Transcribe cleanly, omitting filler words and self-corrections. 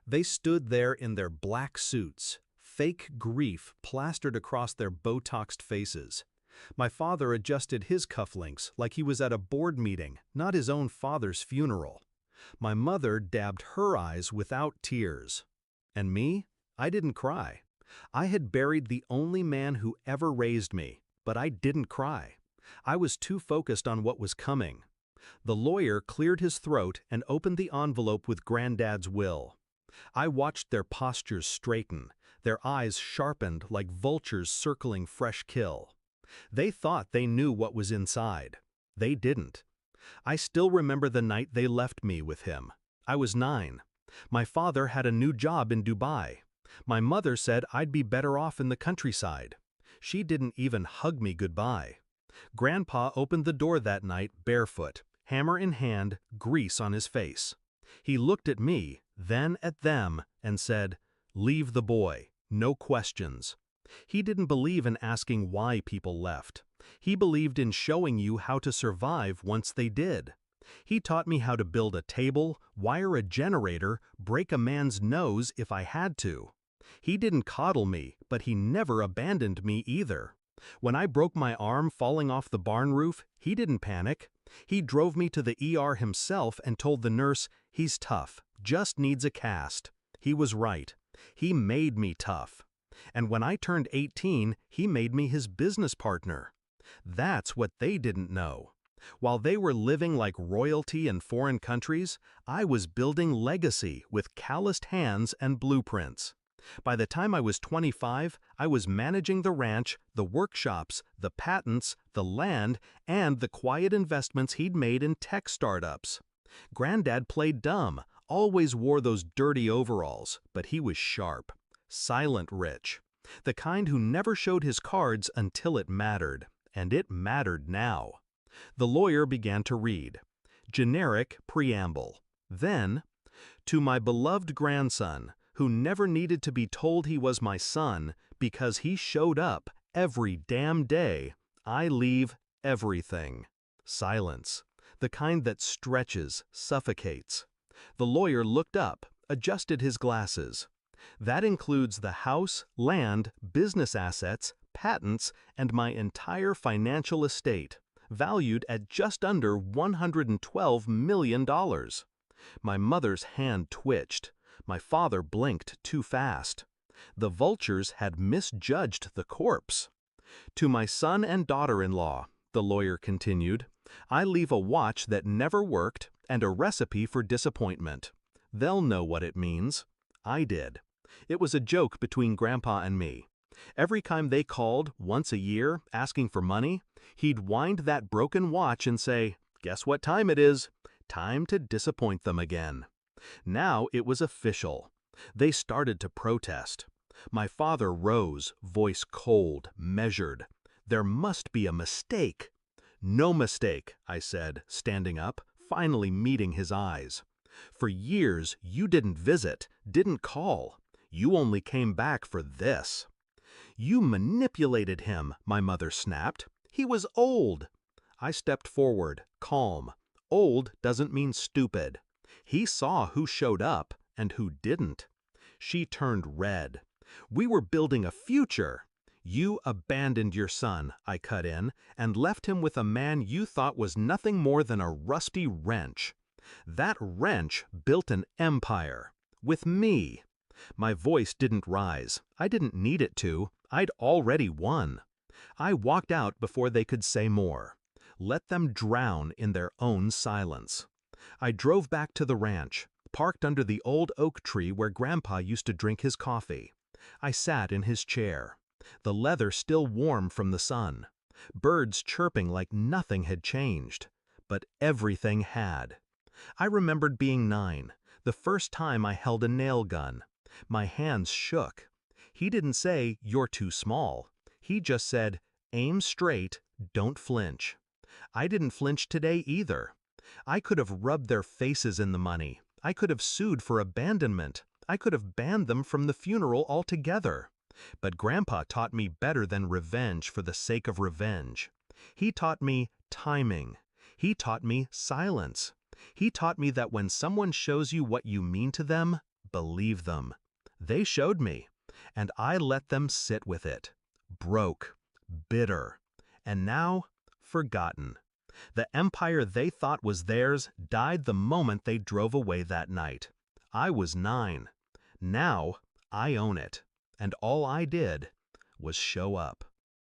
They stood there in their black suits, fake grief plastered across their Botoxed faces. My father adjusted his cufflinks like he was at a board meeting, not his own father's funeral. My mother dabbed her eyes without tears. And me? I didn't cry. I had buried the only man who ever raised me, but I didn't cry. I was too focused on what was coming. The lawyer cleared his throat and opened the envelope with Granddad's will. I watched their postures straighten, their eyes sharpened like vultures circling fresh kill. They thought they knew what was inside. They didn't. I still remember the night they left me with him. I was 9. My father had a new job in Dubai. My mother said I'd be better off in the countryside. She didn't even hug me goodbye. Grandpa opened the door that night barefoot, hammer in hand, grease on his face. He looked at me, then at them, and said, "Leave the boy, no questions." He didn't believe in asking why people left. He believed in showing you how to survive once they did. He taught me how to build a table, wire a generator, break a man's nose if I had to. He didn't coddle me, but he never abandoned me either. When I broke my arm falling off the barn roof, he didn't panic. He drove me to the ER himself and told the nurse, "He's tough, just needs a cast." He was right. He made me tough. And when I turned 18, he made me his business partner. That's what they didn't know. While they were living like royalty in foreign countries, I was building legacy with calloused hands and blueprints. By the time I was 25, I was managing the ranch, the workshops, the patents, the land, and the quiet investments he'd made in tech startups. Granddad played dumb, always wore those dirty overalls, but he was sharp. Silent rich. The kind who never showed his cards until it mattered. And it mattered now. The lawyer began to read. Generic preamble. Then, to my beloved grandson, who never needed to be told he was my son because he showed up every damn day, I leave everything. Silence. The kind that stretches, suffocates. The lawyer looked up, adjusted his glasses. That includes the house, land, business assets, patents, and my entire financial estate, valued at just under $112 million. My mother's hand twitched. My father blinked too fast. The vultures had misjudged the corpse. To my son and daughter-in-law, the lawyer continued, I leave a watch that never worked and a recipe for disappointment. They'll know what it means. I did. It was a joke between Grandpa and me. Every time they called, once a year, asking for money, he'd wind that broken watch and say, "Guess what time it is? Time to disappoint them again." Now it was official. They started to protest. My father rose, voice cold, measured. There must be a mistake. No mistake, I said, standing up, finally meeting his eyes. For years, you didn't visit, didn't call. You only came back for this. You manipulated him, my mother snapped. He was old. I stepped forward, calm. Old doesn't mean stupid. He saw who showed up and who didn't. She turned red. We were building a future. You abandoned your son, I cut in, and left him with a man you thought was nothing more than a rusty wrench. That wrench built an empire. With me. My voice didn't rise. I didn't need it to. I'd already won. I walked out before they could say more. Let them drown in their own silence. I drove back to the ranch, parked under the old oak tree where Grandpa used to drink his coffee. I sat in his chair. The leather still warm from the sun. Birds chirping like nothing had changed. But everything had. I remembered being 9, the first time I held a nail gun. My hands shook. He didn't say, "You're too small." He just said, "Aim straight, don't flinch." I didn't flinch today either. I could have rubbed their faces in the money. I could have sued for abandonment. I could have banned them from the funeral altogether. But Grandpa taught me better than revenge for the sake of revenge. He taught me timing. He taught me silence. He taught me that when someone shows you what you mean to them, believe them. They showed me, and I let them sit with it. Broke, bitter, and now forgotten. The empire they thought was theirs died the moment they drove away that night. I was 9. Now I own it, and all I did was show up.